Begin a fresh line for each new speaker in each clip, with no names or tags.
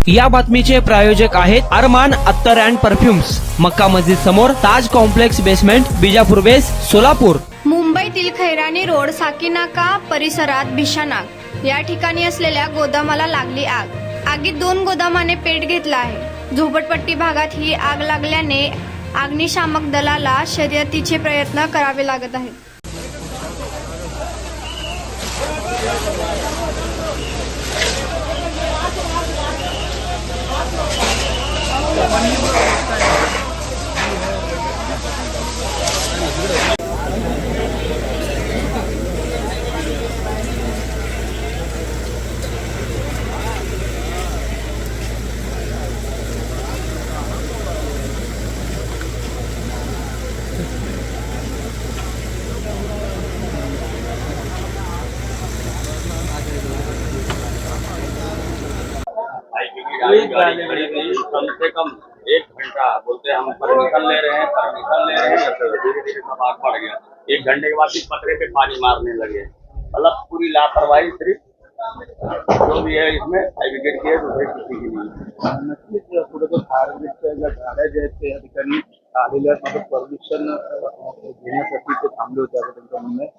या बातमीचे प्रायोजक आहेत अरमान अत्तर अँड परफ्युम्स, मक्का मस्जिद समोर, ताज कॉम्प्लेक्स बेसमेंट, बिजापूर वेस, सोलापूर।
मुंबईतील खैरानी रोड साकीनाका परिसरात भिशानाग या ठिकाणी असलेल्या गोदामाला लागली आग। आगीत 2 गोदामाने पेट घेतला आहे। झोपडपट्टी भागात ही आग लागल्याने अग्निशामक दलाला शर्यतीचे प्रयत्न करावे लागत आहेत।
गाड़ी खड़ी थी, कम से कम 1 घंटा बोलते हम परमिशन ले रहे हैं धीरे धीरे सब आग बढ़ गया। 1 घंटे के बाद भी पतरे पे पानी मारने लगे। मतलब पूरी लापरवाही सिर्फ जो भी है इसमें फायर ब्रिगेड की है, दूसरे किसी की नहीं।
नक्कीच कुठे फायर ब्रिगेडच्या ज्या गाड्या ज्या आहेत त्या ठिकाणी आलेल्या परमिशन घेण्यासाठी ते थांबले होते असं त्यांचं म्हणणं आहे।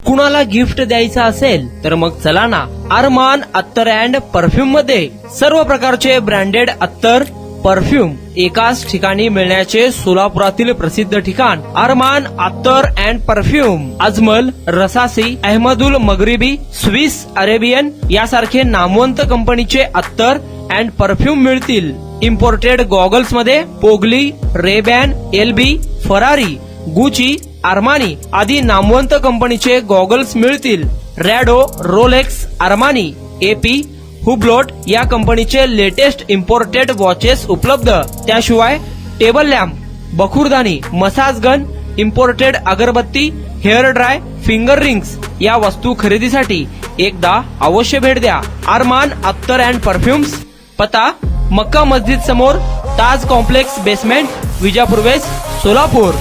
कुणाला गिफ्ट द्यायचं असेल तर मग चला ना अरमान अत्तर अँड परफ्यूम मध्ये। सर्व प्रकारचे ब्रँडेड अत्तर परफ्यूम एकाच ठिकाणी मिळण्याचे सोलापुरातील प्रसिद्ध ठिकाण अरमान अत्तर and perfume. Ajmal, Rasasi, Ahmed al Maghribi, Swiss Arabian यासारखे नामवंत कंपनीचे अत्तर अँड परफ्यूम मिळतील। इम्पोर्टेड गॉगल्स मध्ये पोगली, रेबॅन, एलबी, फरारी, गुची, अरमानी आदी नामवंत कंपनीचे गॉगल्स मिळतील। Rado, Rolex, Armani, AP, Hublot या कंपनीचे लेटेस्ट इम्पोर्टेड वॉचेस उपलब्ध। त्याशिवाय टेबल लॅम्प, बखुरदानी, मसाज गन, इम्पोर्टेड अगरबत्ती, हेअर ड्राय, फिंगर रिंग्स या वस्तू खरेदीसाठी एकदा अवश्य भेट द्या अरमान अत्तर अँड परफ्यूम्स। पता मक्का मस्जिद समोर, Taj complex basement, Vijapur west, Solapur.